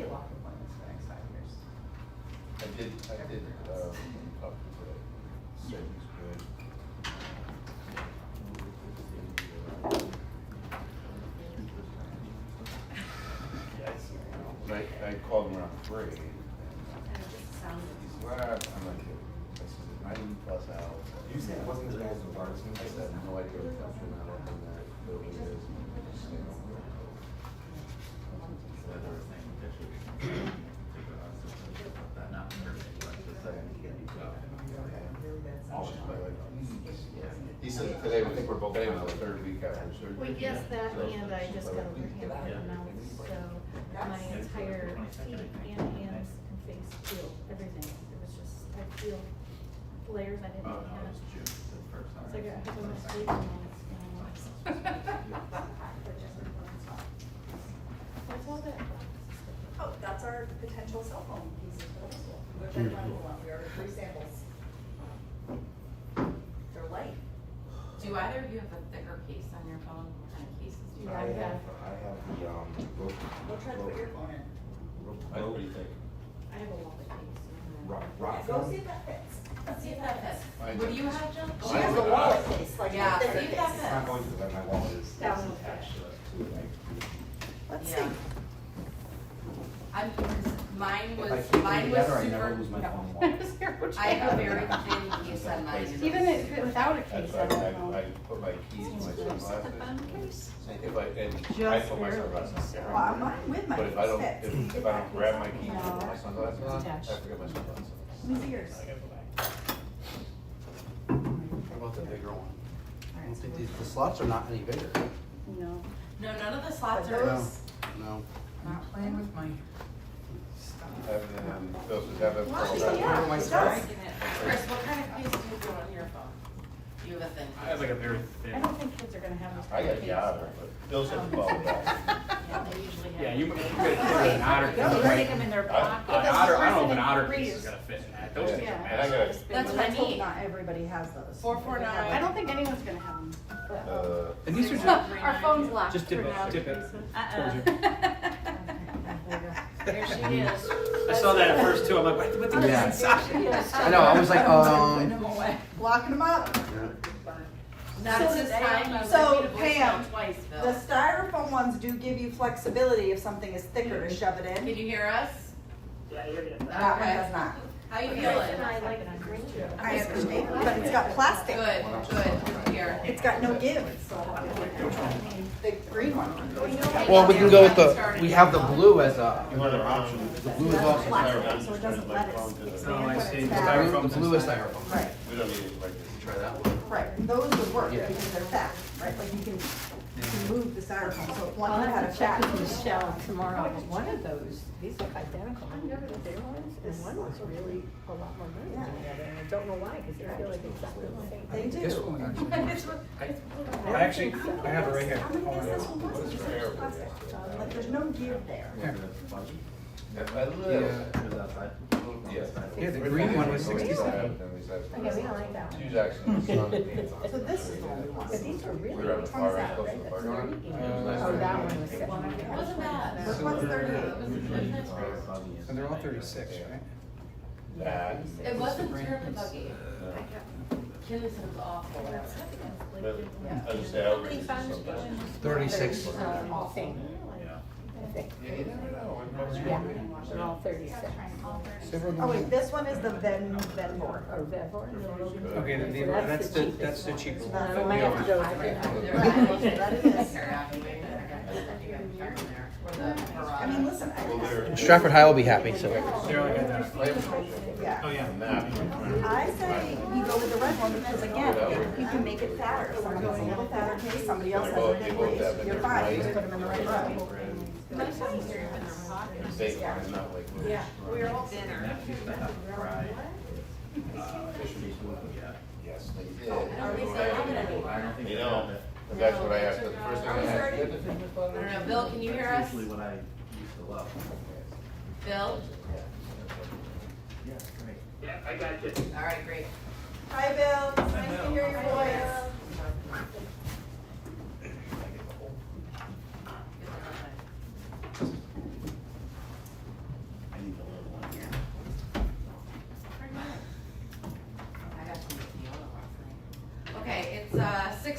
be a lot of appointments for the next 5 years. I did, talk to today. Said he's good. I called him around 3. And he's well, I'm not kidding. I said, 90+ hours. You said it wasn't as bad as the partisan. I said, no idea what the temperature now up in that building is. You know, he said today was, today was the 3rd week after surgery. Well, yes, that, and I just got over hand and mouth, so my entire feet and hands and face feel everything. It was just, I feel layers I didn't have. It's like I have a mistake and What's all that? Oh, that's our potential cell phone pieces for the school. We're going to run one. We ordered 3 samples. They're light. Do either of you have a thicker case on your phone? What kind of cases do you Yeah, have? I have the, We'll try to put your phone in. What do you think? I have a wallet case. rock. Go see if that fits. Let's see if that fits. Mine What do you does. have, Jill? She has a wallet case, like Yeah, a thicker see if that case. It's not going to, but my wallet is That one. attached to it. Let's Yeah. see. Mine If I was, keep them mine was together, I never super, lose my phone I wallet. was here, what you I have a have? very thin case on mine. Even if without a case, That's I why don't know. I put my keys in my sunglasses. If I, and I Just put my barely. sunglasses. Well, I'm with my But if I don't, fits. if I don't grab my keys and put my No. sunglasses on, I Attached. forget my sunglasses. Who's yours? I gotta go back. How about the bigger one? I don't think the slots are not any bigger. No. No, none of the slots But are. those- No. Not playing with my Have them, those have them. Well, for all yeah, that. it does. Chris, what kind of case do you put on your phone? You have a thin. I have like a very I thin. don't think kids are gonna have this. I got the otter, but Bill's at the bottom. Yeah, they usually have. Yeah, you could an otter. They'll take them in their I- pocket. An otter, I don't know if an Person otter reads. case is gonna fit in that. Those things Yeah. are And I massive. got, That's what I Let's hope need. not everybody has those. 449. I don't think anyone's gonna have them. And these are just, Our phone's locked just dip for now. it, dip it towards you. There she is. I saw that at first too, I'm like, what the Yeah. inside? I know, I was like, Locking them up. Not So this they- time. So, You sent me the Pam, voicemail twice, Bill. The styrofoam ones do give you flexibility if something is thicker to shove it Can in. you hear us? That one Okay. does not. How you And feeling? I like it on green too. I understand, but it's got plastic. Good, good, here. It's got no give. The green one. well, we can go with the, we have the blue as a, another option. the blue is also Plastic, styrofoam. so it doesn't let it Oh, expand, I but see. it's The fat. styrofoam. The blue is styrofoam. Right, We don't need it like this. Try that one. right. Those would work Yeah. because they're fat, right? Like you can move the styrofoam, so if one I'll had a have to check fat. with Michelle tomorrow. One of those, these look identical. Their ones, and one was really a lot more money than the other. And I don't know why, because they feel like exactly the same. They do. This one actually, I actually, I have it right here. How many does this one want? It's just plastic. Like there's no give there. Here. A little. Yes. Yeah, the green one was 67. Okay, we don't like that one. She's actually. So this is the only one. But these are really, We were at the which far one's end, that, close to right? the That's parking lot. really Oh, that one was It wasn't bad. This one's 38. So they're all 36, right? That. It wasn't terribly buggy. Kinley said it was awful. But, I just say, I would just sometimes. 36. Same, I think. Yeah, you never know. Yeah, they're all 36. Oh wait, this one is the Venmore. Or Vevor. Okay, that's the cheaper one. That's I might have to go with Right, that it is. I mean, listen, Stratford High will be happy, so. They're like identical. yeah. Oh, yeah. I say you go with the red one because again, you can make it fatter. Someone has a little fatter case, somebody else has a big case, you're fine, you just put them in the right row. Yeah, we're all thinner. Yes, they did. Are we starting at any? You know, that's what I asked, the first thing I asked. I don't know, Bill, can you hear us? Usually what I used to love. Bill? Yeah, I got you. All right, great. Hi, Bill, it's nice to hear your voice.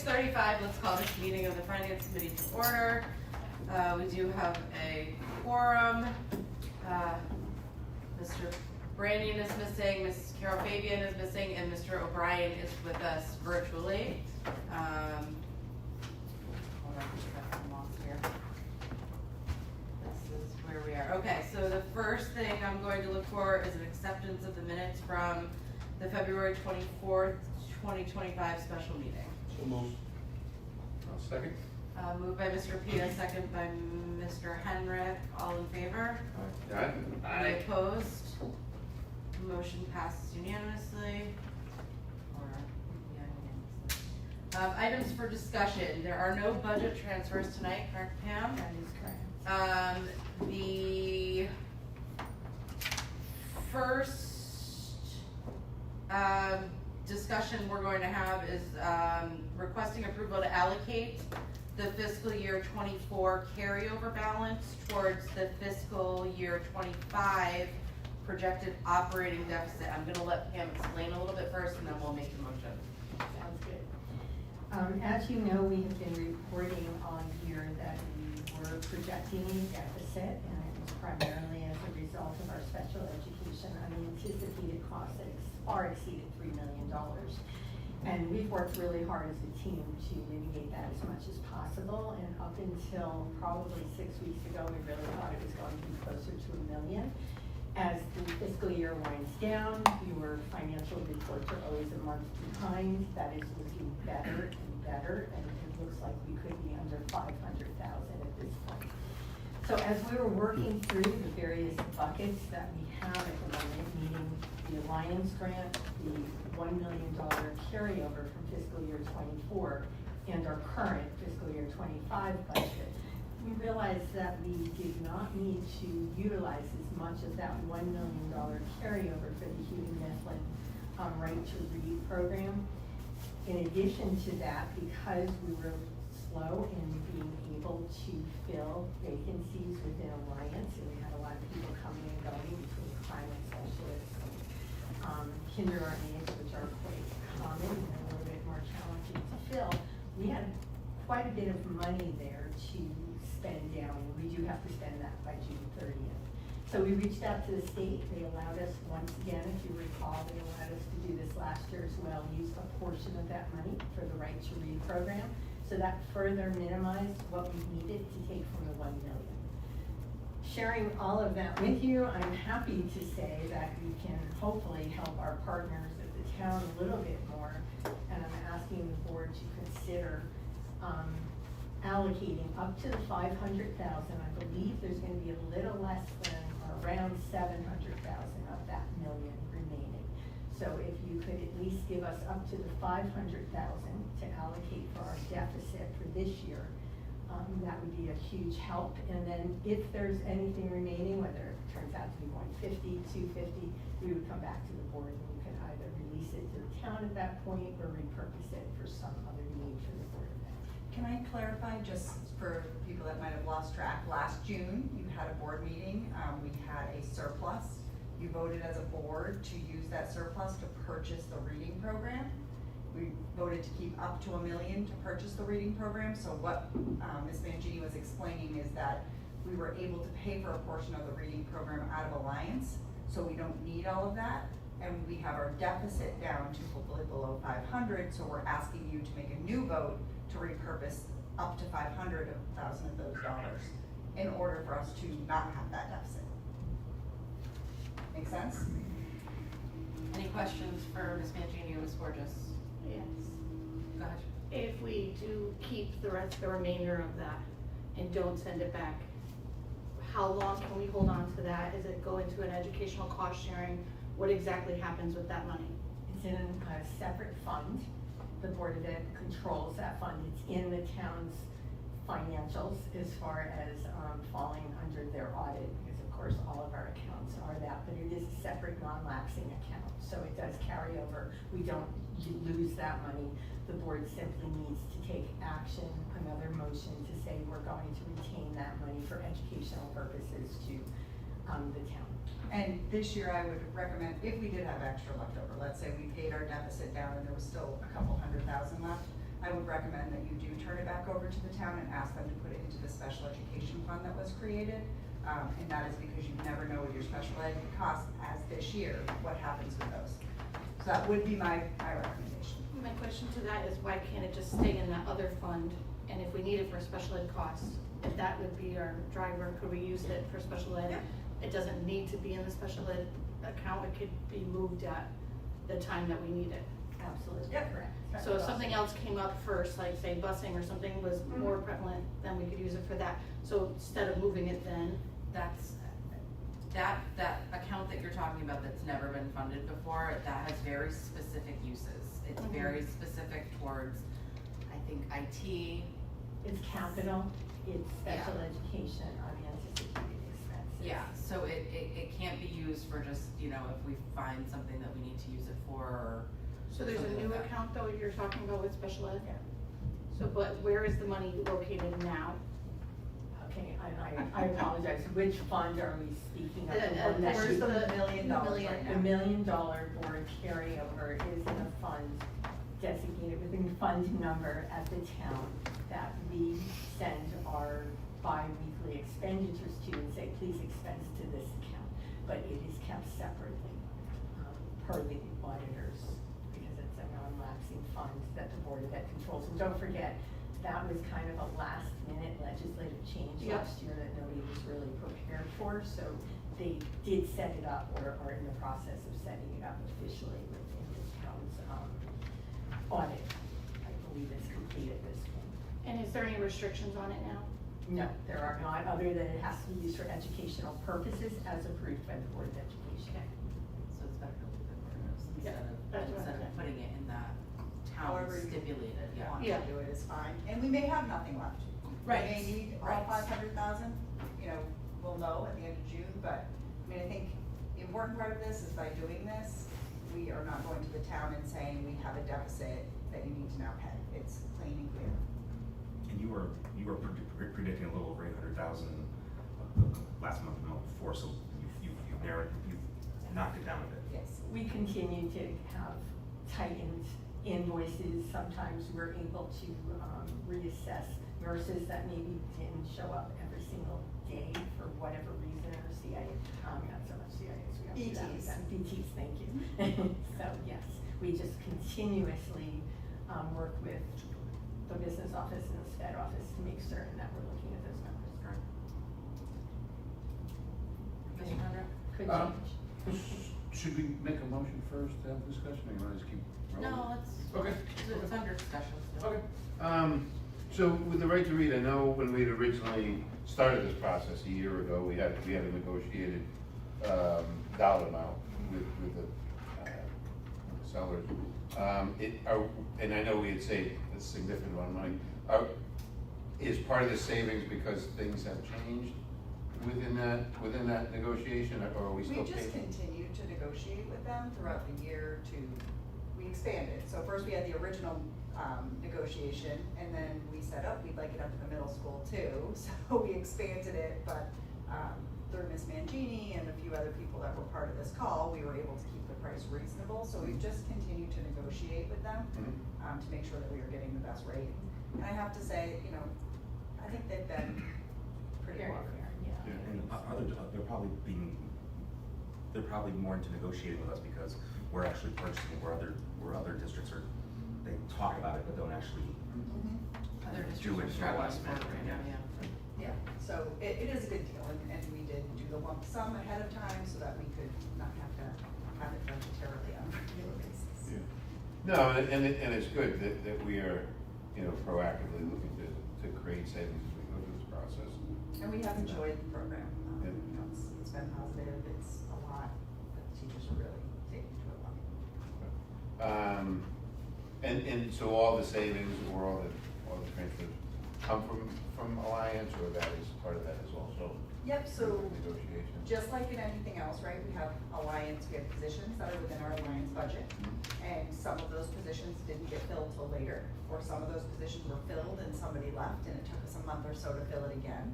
6:35, let's call this meeting of the Finance Committee to order. We do have a quorum. Mr. Brannian is missing, Mrs. Carol Fabian is missing, and Mr. O'Brien is with us virtually. Hold on, I'm lost here. This is where we are. Okay, so the first thing I'm going to look for is an acceptance of the minutes from the February 24th, 2025 special meeting. So moved. Second? Moved by Mr. Pia, second by Mr. Henrik. All in favor? Aye. Any opposed? Motion passes unanimously. Items for discussion. There are no budget transfers tonight, correct, Pam? That is correct. The first discussion we're going to have is requesting approval to allocate the fiscal year 24 carryover balance towards the fiscal year 25 projected operating deficit. I'm gonna let Pam explain a little bit first and then we'll make the motion. Sounds good. As you know, we have been reporting on here that we were projecting a deficit, and it was primarily as a result of our special education unanticipated costs that far exceeded $3 million. And we've worked really hard as a team to mitigate that as much as possible, and up until probably 6 weeks ago, we really thought it was going to be closer to $1 million. As the fiscal year winds down, your financial reports are always a month behind. That is looking better and better, and it looks like we could be under 500,000 at this point. So as we were working through the various buckets that we have at the moment, meaning the Alliance grant, the $1 million carryover from fiscal year 24, and our current fiscal year 25 budget, we realized that we did not need to utilize as much of that $1 million carryover for the Hugh Mifflin Right to Read program. In addition to that, because we were slow in being able to fill vacancies within Alliance, and we had a lot of people coming and going between climate specialists and kindergarten aides, which are quite common and a little bit more challenging to fill, we had quite a bit of money there to spend down, and we do have to spend that by June 30th. So we reached out to the state. They allowed us, once again, if you recall, they allowed us to do this last year as well, use a portion of that money for the Right to Read program. So that further minimized what we needed to take from the $1 million. Sharing all of that with you, I'm happy to say that we can hopefully help our partners at the town a little bit more, and I'm asking the board to consider allocating up to the 500,000. I believe there's going to be a little less than or around 700,000 of that million remaining. So if you could at least give us up to the 500,000 to allocate for our deficit for this year, that would be a huge help. And then if there's anything remaining, whether it turns out to be 150, 250, we would come back to the board and we could either release it to the town at that point or repurpose it for some other need for the board of ed. Can I clarify, just for people that might have lost track, last June, you had a board meeting, we had a surplus. You voted as a board to use that surplus to purchase the reading program. We voted to keep up to $1 million to purchase the reading program. So what Ms. Mangini was explaining is that we were able to pay for a portion of the reading program out of Alliance, so we don't need all of that. And we have our deficit down to hopefully below 500, so we're asking you to make a new vote to repurpose up to 500,000 of those dollars in order for us to not have that deficit. Make sense? Any questions for Ms. Mangini or Ms. Borges? Yes. Go ahead. If we do keep the remainder of that and don't send it back, how long can we hold on to that? Is it go into an educational cost sharing? What exactly happens with that money? It's in a separate fund. The Board of Ed controls that fund. It's in the town's financials as far as falling under their audit, because of course all of our accounts are that, but it is a separate non-lapsing account. So it does carry over. We don't lose that money. The board simply needs to take action, another motion to say we're going to retain that money for educational purposes to the town. And this year I would recommend, if we did have extra left over, let's say we paid our deficit down and there was still a couple $100,000 left, I would recommend that you do turn it back over to the town and ask them to put it into the special education fund that was created. And that is because you never know what your special ed costs as this year, what happens with those. So that would be my recommendation. My question to that is why can't it just stay in that other fund? And if we need it for special ed costs, if that would be our driver, could we use it for special ed? Yeah. It doesn't need to be in the special ed account, it could be moved at the time that we need it. Absolutely Yep. correct. So if something else came up first, like say busing or something was more prevalent, then we could use it for that. So instead of moving it then, That's, that account that you're talking about that's never been funded before, that has very specific uses. It's Mhm. very specific towards, I think, IT. It's capital, it's special education, unanticipated expenses. Yeah, so it can't be used for just, you know, if we find something that we need to use it for, or. so there's a something new like that. account though you're talking about with special ed? Yeah. So, but where is the money located now? Okay, I apologize, which fund are we speaking of? The, one that Where's you- the $1 million right The now? $1 million board carryover is in a fund designated within the fund number at the town that we send our bi-weekly expenditures to and say, please expense to this account. But it is kept separately, per the auditors, because it's a non-lapsing fund that the Board of Ed controls. And don't forget, that was kind of a last-minute legislative change Yep. last year that nobody was really prepared for. So they did set it up, or are in the process of setting it up officially within the town's audit. I believe it's complete at this point. And is there any restrictions on it now? No, there are not, other than it has to be used for educational purposes as approved by the Board of Education. So it's better to leave it where it is Yeah, instead that's what I'm of saying. putting it in that town However you stipulated, yeah. Want Yeah. to do it is fine, and we may have nothing left. Right. We may need all Right. 500,000, you know, we'll know at the end of June, but, I mean, I think the important part of this is by doing this, we are not going to the town and saying we have a deficit that you need to now pay. It's plain and clear. And you were predicting a little over 800,000 last month and the month before, so you've narrowed, you've knocked it down a bit. Yes. We continue to have tightened invoices. Sometimes we're able to reassess nurses that maybe didn't show up every single day for whatever reason, or not so much CIAs, we don't do that with them. BTs, thank you. So yes, we just continuously work with the business office and the SPED office to make certain that we're looking at those numbers. Mr. Conrad? Could change. Should we make a motion first to have discussion, or you wanna just keep rolling? No, it's, Okay. it's under discussion still. Okay. So with the right to read, I know when we'd originally started this process a year ago, we had a negotiated, dollar amount with the sellers. And I know we had saved a significant amount of money. Is part of the savings because things have changed within that negotiation, or are we still We paying? just continued to negotiate with them throughout the year we expanded. So first we had the original negotiation, and then we said, oh, we'd like it up to the middle school too. So we expanded it, but through Ms. Mangini and a few other people that were part of this call, we were able to keep the price reasonable. So we've just continued to negotiate with them to make sure that we are getting the best rate. And I have to say, you know, I think they've been pretty Very cooperative. fair, yeah. And they're probably more into negotiating with us because we're actually purchasing where other districts are, they talk about it, but don't actually Other do districts it are for struggling last minute, for it right yeah. now, yeah. Yeah, so it is a good deal, and we did do the lump sum ahead of time so that we could not have to have it budgetarily on a regular basis. Yeah. No, and it's good that we are, you know, proactively looking to create savings as we go through this process. And we have enjoyed the program, Yeah. you know, it's been positive, it's a lot that the teachers are really taking to it well. And so all the savings or all the transfers come from Alliance, or that is part of that is also Yep, so negotiation? just like in anything else, right, we have Alliance, we have positions that are within our Alliance budget. And some of those positions didn't get filled till later, or some of those positions were filled and somebody left and it took us a month or so to fill it again.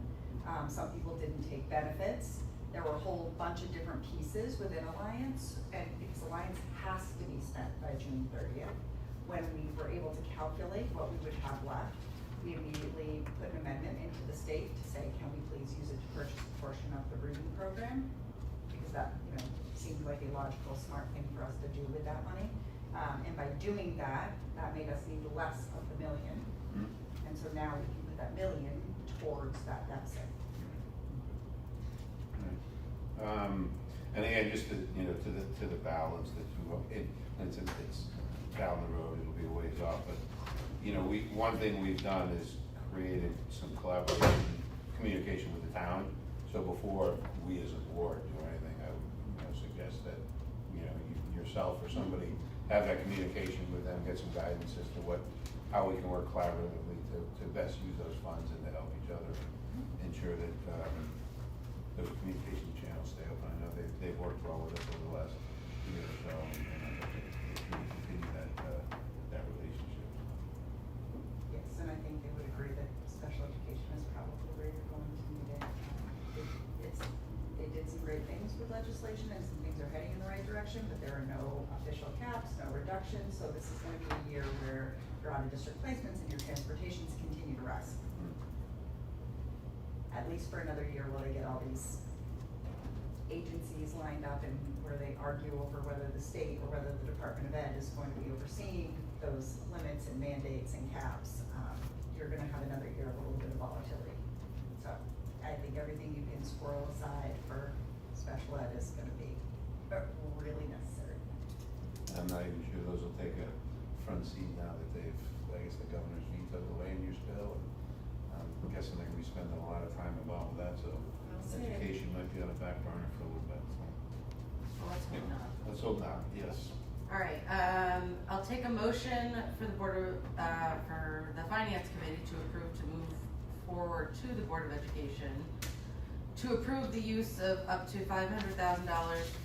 Some people didn't take benefits. There were a whole bunch of different pieces within Alliance, and because Alliance has to be spent by June 30th. when we were able to calculate what we would have left, we immediately put an amendment into the state to say, can we please use it to purchase a portion of the reading program? Because that, seemed like a logical, smart thing for us to do with that money. And by doing that, that made us need less of the $1 million. And so now we can put that $1 million towards that deficit. And again, just to, to the balance that it's down the road, it'll be a ways off, but, one thing we've done is created some collaboration, communication with the town. So before we as a board do anything, I would suggest that, yourself or somebody have that communication with them, get some guidance as to how we can work collaboratively to best use those funds and to help each other ensure that, those communication channels stay open. I know they've worked well with us over the last year or so, and I think we can continue that relationship. Yes, and I think they would agree that special education is probably where you're going to need it. They did some great things with legislation, and some things are heading in the right direction, but there are no official caps, no reductions, so this is gonna be a year where your out-of-district placements and your transportations continue to rest. At least for another year while they get all these agencies lined up and where they argue over whether the state or whether the Department of Ed is going to be overseeing those limits and mandates and caps. You're gonna have another year of a little bit of volatility. So I think everything you can squirrel aside for special ed is gonna be really necessary. I'm not even sure those will take a front seat now that I guess the governor's vetoed the land use bill. I'm guessing they're gonna be spending a lot of time involved with that, so education might be on the back burner for a little bit, so. Well, let's hope not. Let's hope not, yes. All right, I'll take a motion for the for the Finance Committee to approve to move forward to the Board of Education to approve the use of up to $500,000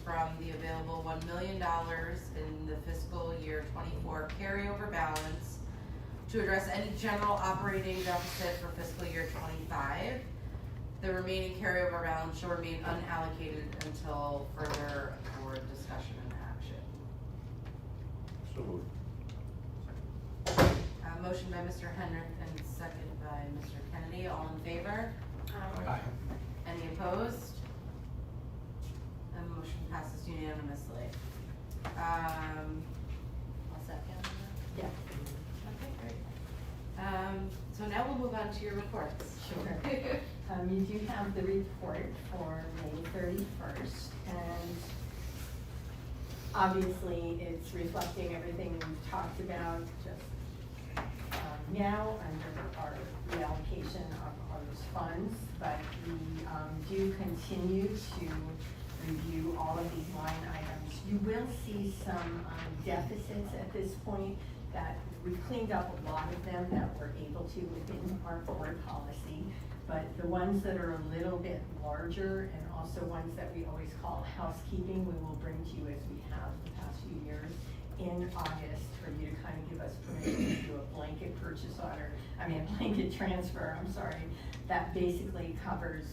from the available $1 million in the fiscal year 24 carryover balance to address any general operating deficit for fiscal year 25. The remaining carryover balance shall remain unallocated until further board discussion and action. So moved. Motion by Mr. Henrik and second by Mr. Kennedy. All in favor? Aye. Any opposed? And motion passes unanimously. All set, Ken? Yeah. Okay, great. So now we'll move on to your reports. Sure. You do have the report for May 31st, and obviously it's reflecting everything we've talked about just now under our reallocation of those funds, but we do continue to review all of these line items. You will see some deficits at this point that we cleaned up a lot of them that we're able to within our board policy, but the ones that are a little bit larger and also ones that we always call housekeeping, we will bring to you as we have the past few years in August for you to kind of give us permission to do a blanket blanket transfer, that basically covers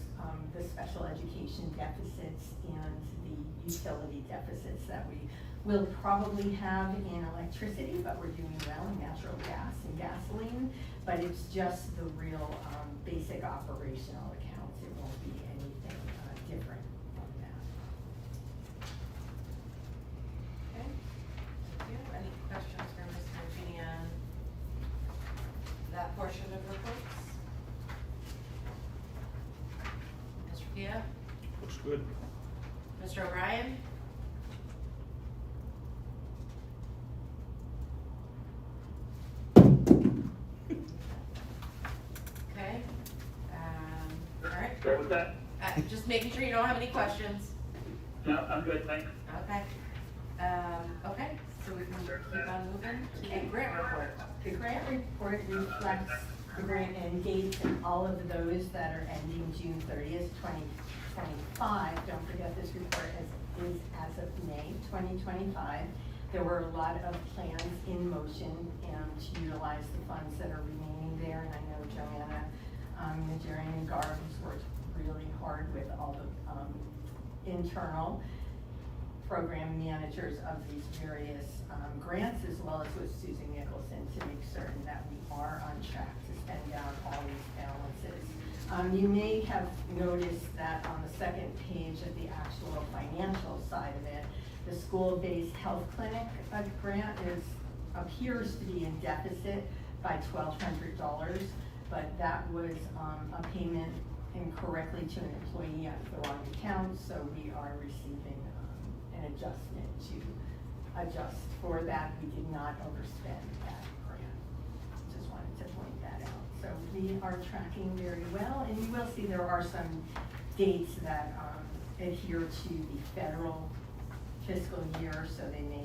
the special education deficits and the utility deficits that we will probably have in electricity, but we're doing well in natural gas and gasoline, but it's just the real basic operational accounts. It won't be anything different from that. Okay. Thank you. Any questions for Mr. Genie on that portion of reports? Mr. Pia? Looks good. Mr. O'Brien? Okay. All right. Start with that? Just making sure you don't have any questions. No, I'm good, thanks. Okay. Okay, so we can keep on moving to the grant report. The grant report reflects the grant end dates and all of those that are ending June 30th, 2025. Don't forget this report is as of May 2025. There were a lot of plans in motion and to utilize the funds that are remaining there. And I know Joanna, Najarian and Garb has worked really hard with all the internal program managers of these various grants, as well as with Susan Nicholson, to make certain that we are on track to spend down all these balances. You may have noticed that on the second page of the actual financial side of it, the school-based health clinic grant appears to be in deficit by $1,200, but that was a payment incorrectly to an employee out of the wrong account, so we are receiving an adjustment to adjust for that. We did not overspend that grant. Just wanted to point that out. So we are tracking very well, and you will see there are some dates that adhere to the federal fiscal year, so they may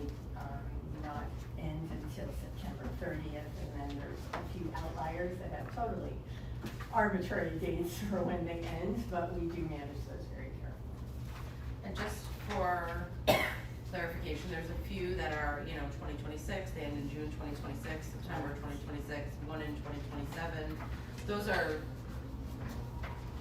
not end until September 30th, and then there's a few outliers that have totally arbitrary dates for when they end, but we do manage those very carefully. And just for clarification, there's a few that are, 2026, they end in June 2026, September 2026, one in 2027. Those are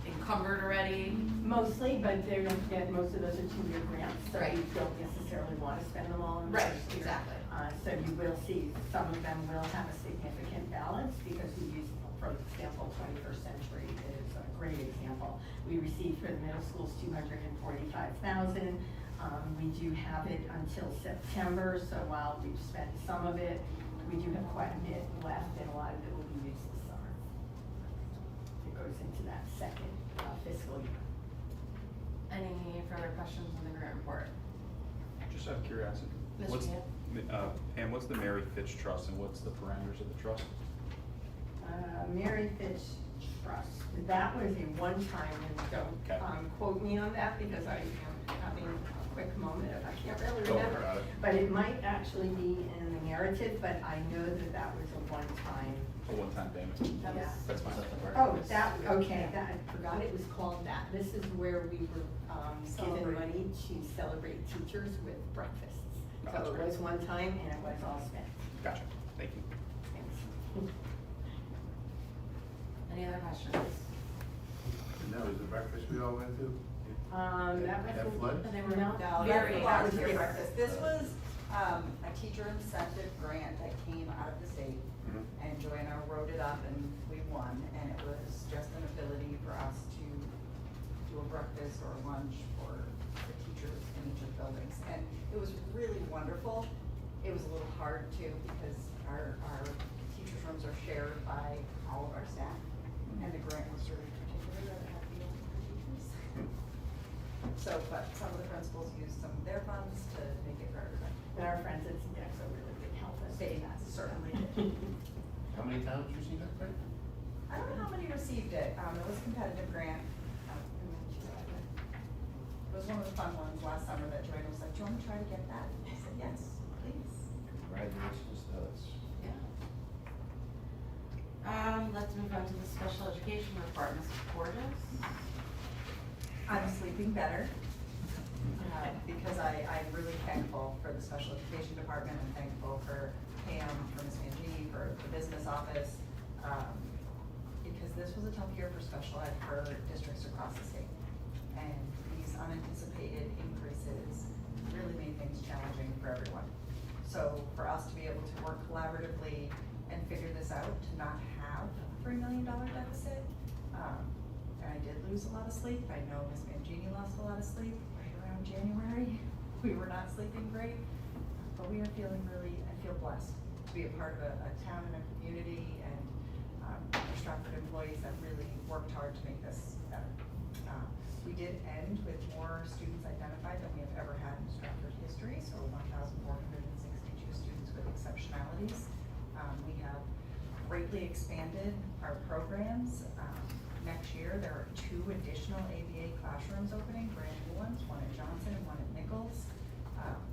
encumbered already. Mostly, but they don't forget, most of those are 2-year grants, so Right. you don't necessarily want to spend them all in the Right, first year. exactly. So you will see, some of them will have a significant balance, because we use, for example, 21st Century is a great example. We received for the middle schools $245,000. We do have it until September, so while we've spent some of it, we do have quite a bit left, and a lot of it will be used this summer. It goes into that second fiscal year. Any further questions on the grant report? Just out of curiosity. Mr. What's, Hand? Pam, what's the Mary Fitch Trust and what's the parameters of the trust? Mary Fitch Trust, that was a one-time, and Okay. don't quote me on that, because I am having a quick moment, if I can't really Don't worry remember. about it. But it might actually be in the narrative, but I know that that was a one-time. A one-time payment? That Yeah. That's fine. Oh, that, okay, that, I forgot it was called that. This is where we were, given Celebrate. money to celebrate teachers with breakfasts. Oh, So that's it great. was one time, and it was all spent. Gotcha, thank you. Thanks. Any other questions? And that was the breakfast we all went to? That That was. flood? They were No, very that was volunteer very- breakfast. This was, a teacher incentive grant that came out of the state. Mhm. And Joanna wrote it up and we won, and it was just an ability for us to do a breakfast or a lunch for the teachers in each of the buildings. And it was really wonderful. It was a little hard too, because our teachers' rooms are shared by all of our staff. And the grant was really particular that it had to be only for teachers. So, but some of the principals used some of their funds to make it for everybody. And our friends at CDEXO really did help us. They certainly did. How many towns received that grant? I don't know how many received it. It was a competitive grant. It was one of the fun ones last summer that Joanna was like, do you want to try to get that? I said, yes, please. Congratulations to us. Yeah. Let's move on to the special education report, Mrs. Portis. I'm sleeping better, because I'm really thankful for the special education department. I'm thankful for Pam, for Ms. Mangini, for the business office, because this was a tough year for special ed for districts across the state. And these unanticipated increases really made things challenging for everyone. So for us to be able to work collaboratively and figure this out, to not have a $3 million deficit, and I did lose a lot of sleep. I know Ms. Mangini lost a lot of sleep right around January. We were not sleeping great, but we are feeling really, I feel blessed to be a part of a town and a community, and our Stratford employees that really worked hard to make this better. We did end with more students identified than we have ever had in Stratford history, so 1,462 students with exceptionalities. We have greatly expanded our programs. Next year, there are 2 additional ABA classrooms opening, brand new ones, one at Johnson and one at Nichols.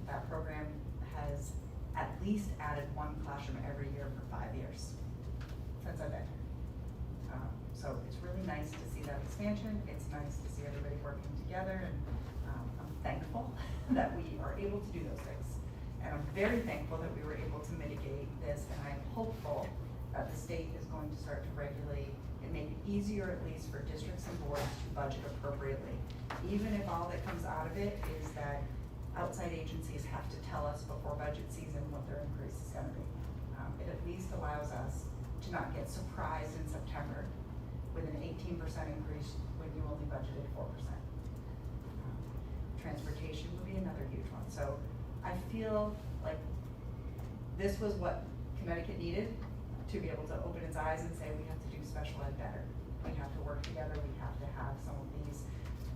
That program has at least added 1 classroom every year for 5 years since I've been here. So it's really nice to see that expansion. It's nice to see everybody working together, and I'm thankful that we are able to do those things. And I'm very thankful that we were able to mitigate this, and I'm hopeful that the state is going to start to regulate and make it easier, at least for districts and boards, to budget appropriately. Even if all that comes out of it is that outside agencies have to tell us before budget season what their increase is gonna be. It at least allows us to not get surprised in September with an 18% increase when you only budgeted 4%. Transportation would be another huge one. So I feel like this was what Connecticut needed to be able to open its eyes and say, we have to do special ed better. We have to work together, we have to have some of these,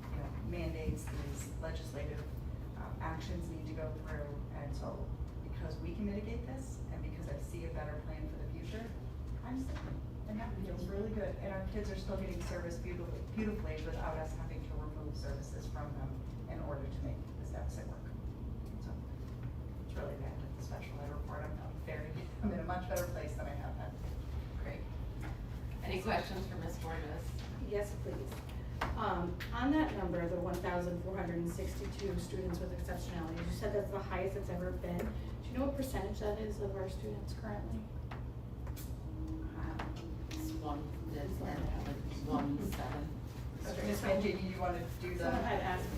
you know, mandates, these legislative actions need to go through. And so because we can mitigate this and because I see a better plan for the future, I'm sticking. And that feels really good. And our kids are still getting service beautifully without us having to remove services from them in order to make this deficit work. So it's really bad with the special ed report. I'm in a much better place than I have been. Great. Any questions for Ms. Borges? Yes, please. On that number, the 1,462 students with exceptionalities, you said that's the highest it's ever been. Do you know what percentage that is of our students currently? It's 1.7. Ms. Mangini, you want to do the? Someone had asked me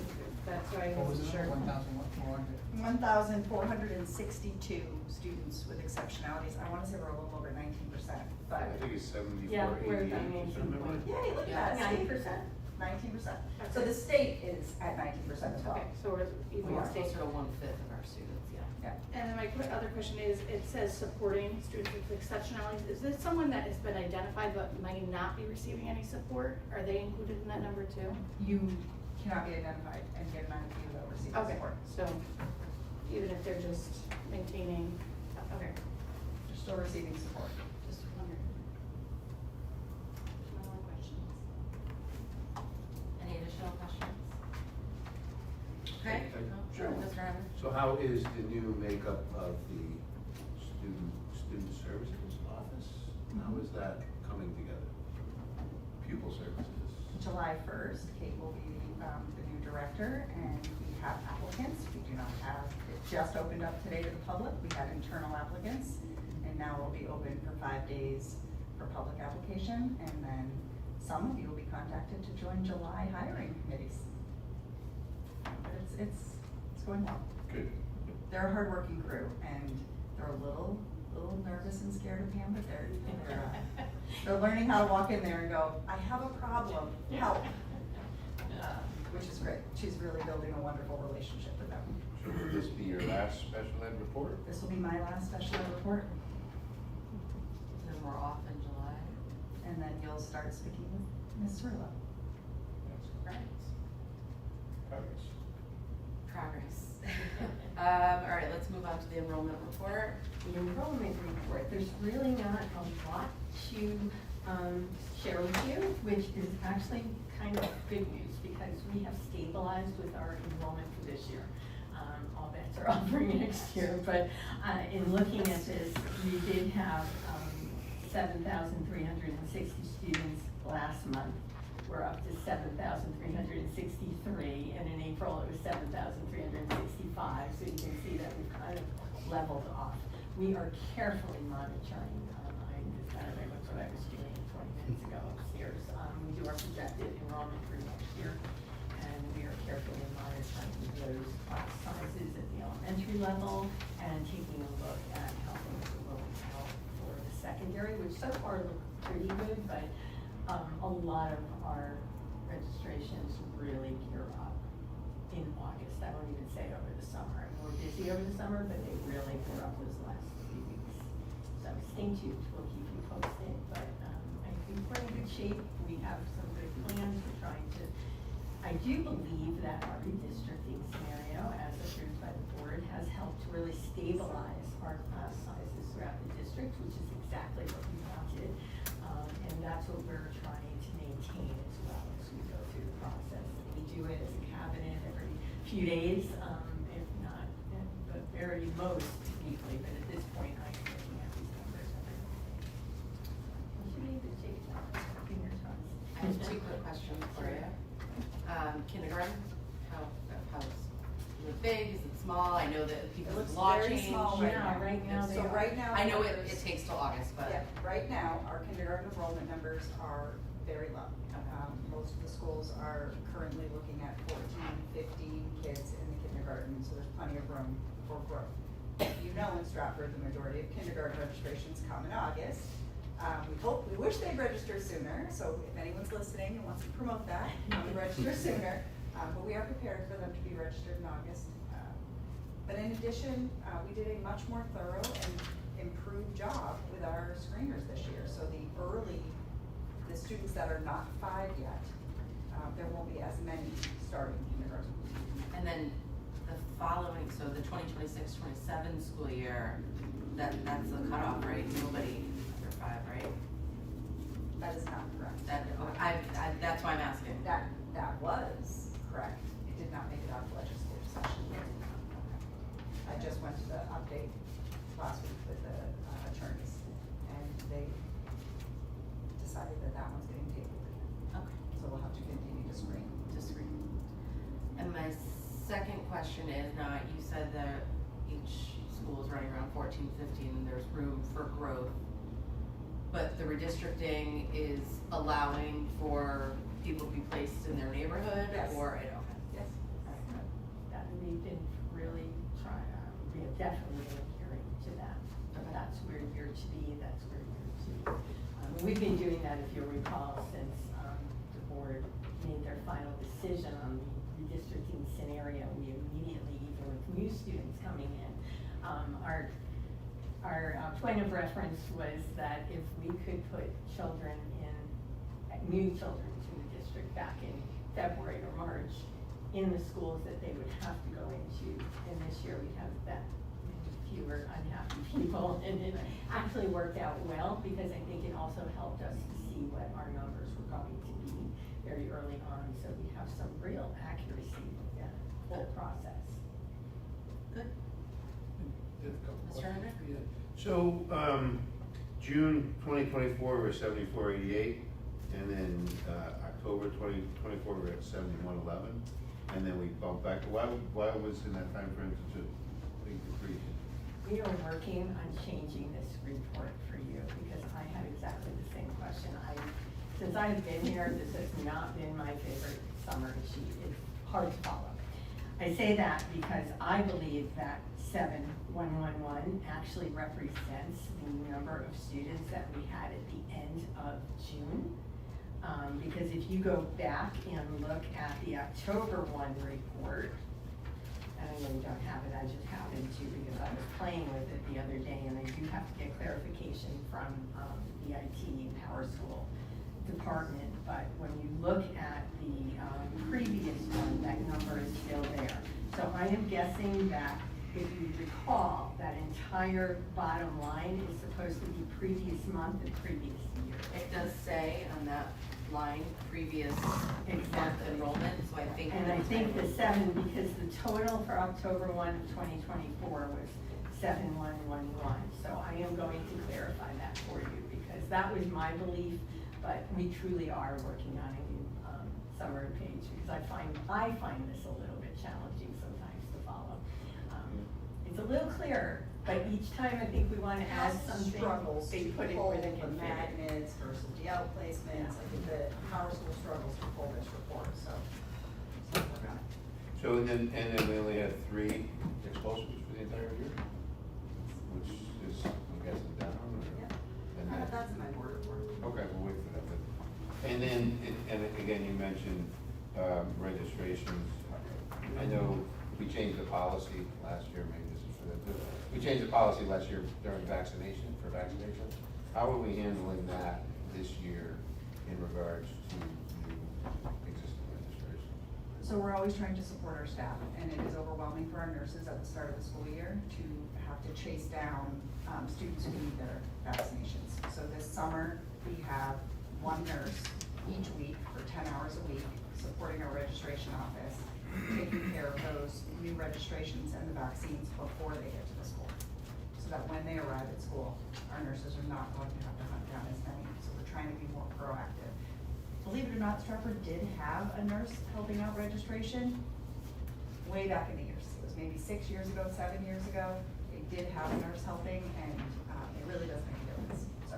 that, so I What was wasn't it, sure. 1,400? 1,462 students with exceptionalities. I want to say we're a little over 19%, but. I think it's 74, Yeah, we're 88, at something like that. Yay, look Yeah. at that. 90%? 19%. So the state is at 19% as well. Okay, so we're even We are more closer state. to 1/5 of our students, yeah. Yeah. And then my other question is, it says supporting students with exceptionalities. Is this someone that has been identified but might not be receiving any support? Are they included in that number too? You cannot be identified and get an IEP without receiving Okay, support. so even if they're just maintaining, okay. You're still receiving support. Just wondering. No more questions. Any additional questions? Okay. Sure. Mr. Hammer? So how is the new makeup of the student services office? How is that coming together? Pupil services? July 1st, Kate will be the new director, and we have applicants. We do not have, it just opened up today to the public. We had internal applicants, and now we'll be open for 5 days for public application, and then some of you will be contacted to join July hiring committees. But it's going well. Good. They're a hardworking crew, and they're a little nervous and scared of Pam, but they're learning how to walk in there and go, I have a problem, help. Which is great. She's really building a wonderful relationship with them. So will this be your last special ed report? This will be my last special ed report, Then we're off in July. and then you'll start speaking with Ms. Cerullo. That's Right. progress. Progress. All right, let's move on to the enrollment report. The enrollment report, there's really not a lot to share with you, which is actually kind of good news because we have stabilized with our enrollment for this year. All bets are off for next year, but in looking at this, we did have 7,360 students last month. We're up to 7,363, and in April it was 7,365, so you can see that we've kind of leveled off. We are carefully monitoring, I just kind of remember what I was doing 20 minutes ago upstairs. We do our projected enrollment for next year, and we are carefully monitoring those class sizes at the elementary level and taking a look at how things are rolling out for the secondary, which so far look pretty good, but a lot of our registrations really gear up in August. I won't even say over the summer. I mean, we're busy over the summer, but they really gear up those last few weeks. So stay tuned. We'll keep you posted. But I think we're in good shape. We have some good plans. We're trying to. I do believe that our redistricting scenario, as approved by the board, has helped to really stabilize our class sizes throughout the district, which is exactly what we wanted. And that's what we're trying to maintain as well as we go through the process. We do it as a cabinet every few days, if not, but very most weekly, but at this point, I'm looking at these numbers every day. We should be in good shape now, fingers crossed. I have 2 quick questions for you. Kindergarten, how's it big, is it small? I know that It because looks of law very change. small right now. Right now they So are. right now. I know it numbers- takes till August, but. Yeah, right now, our kindergarten enrollment numbers are very low. Most of the schools are currently looking at 14, 15 kids in the kindergarten, so there's plenty of room for growth. You know, in Stratford, the majority of kindergarten registrations come in August. We wish they'd register sooner, so if anyone's listening and wants to promote that, come and register sooner. But we are prepared for them to be registered in August. But in addition, we did a much more thorough and improved job with our screeners this year. So the students that are not 5 yet, there won't be as many starting kindergarten. And then the following, so the 2026-27 school year, that's the cutoff, right? Nobody under 5, right? That is not correct. That's why I'm asking. That was correct. It did not make it out of legislative session. I just went to the update last week with the attorneys, and they decided that one's getting tabled. Okay. So we'll have to continue to screen. And my second question is, now you said that each school is running around 14, 15, and there's room for growth. But the redistricting is allowing for people to be placed in their neighborhood? Yes. Or, okay. Yes. That we've been really trying, we have definitely been adhering to that. That's where you're to be, that's where you're to be. We've been doing that, if you'll recall, since the board made their final decision on the redistricting scenario. We immediately, even with new students coming in, our point of reference was that if we could put children new children to the district back in February or March in the schools that they would have to go into, and this year we have that many fewer unhappy people, and it actually worked out well because I think it also helped us to see what our numbers were going to be very early on, so we have some real accuracy with that whole process. Good. Mr. Hendrick? So, June 2024, we're 7488, and then October 2024, we're at 7111, and then we bumped back. Why was in that time frame such a big decrease? We are working on changing this report for you because I had exactly the same question. Since I've been here, this has not been my favorite summary sheet. It's hard to follow. I say that because I believe that 7111 actually represents the number of students that we had at the end of June. Because if you go back and look at the October 1 report, and I know you don't have it, I just happened to because I was playing with it the other day, and I do have to get clarification from the IT Power School department, but when you look at the previous one, that number is still there. So I am guessing that if you recall, that entire bottom line is supposed to be previous month and previous year. It does say on that line, previous month enrollment, so I think. And I think the 7, because the total for October 1 of 2024 was 7111. So I am going to clarify that for you because that was my belief, but we truly are working on a new summary page because I find this a little bit challenging sometimes to follow. It's a little clearer, but each time I think we want to add something. Struggles they to put it pull where they the can fit it. magnets versus the outplacements. I think the Power School struggles to pull this report, so we'll work on it. So, and then we only had 3 explosives for the entire year? Which is, I'm guessing, down, or? Yeah. And That's in my board report. Okay, we'll wait for that then. And then, and again, you mentioned registrations. I know we changed the policy last year, maybe this is for that too. We changed the policy last year during vaccination. How are we handling that this year in regards to new existing registration? So we're always trying to support our staff, and it is overwhelming for our nurses at the start of the school year to have to chase down students who need their vaccinations. So this summer, we have 1 nurse each week for 10 hours a week, supporting our registration office, taking care of those new registrations and the vaccines before they get to the school. So that when they arrive at school, our nurses are not going to have to hunt down as many. So we're trying to be more proactive. Believe it or not, Stratford did have a nurse helping out registration way back in the years. It was maybe 6 years ago, 7 years ago. They did have a nurse helping, and it really does make a difference. So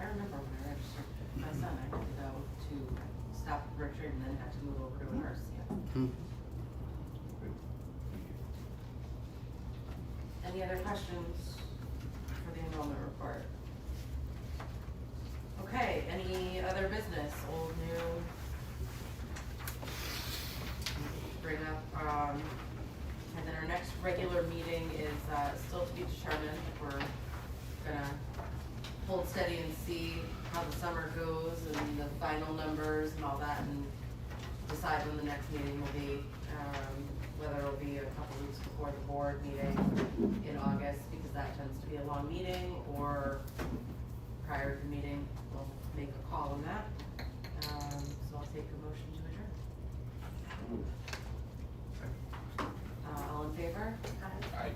I remember when I registered my son, I had to go to stop at Richard and then have to move over to a nurse, yeah. Hmm. Good. Any other questions for the enrollment report? Okay, any other business, old, new? Bring up, and then our next regular meeting is, still to be determined. We're gonna hold steady and see how the summer goes and the final numbers and all that, and decide when the next meeting will be. Whether it'll be a couple weeks before the board meeting in August, because that tends to be a long meeting, or prior to the meeting, we'll make a call on that. So I'll take a motion to adjourn. All in favor? Aye.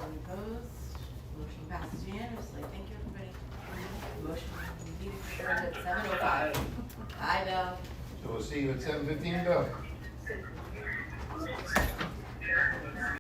Any opposed? Motion passes unanimously. Thank you, everybody. Motion, meeting adjourned at 7:05. Aye, Bill. So we'll see you at 7:15, Bill.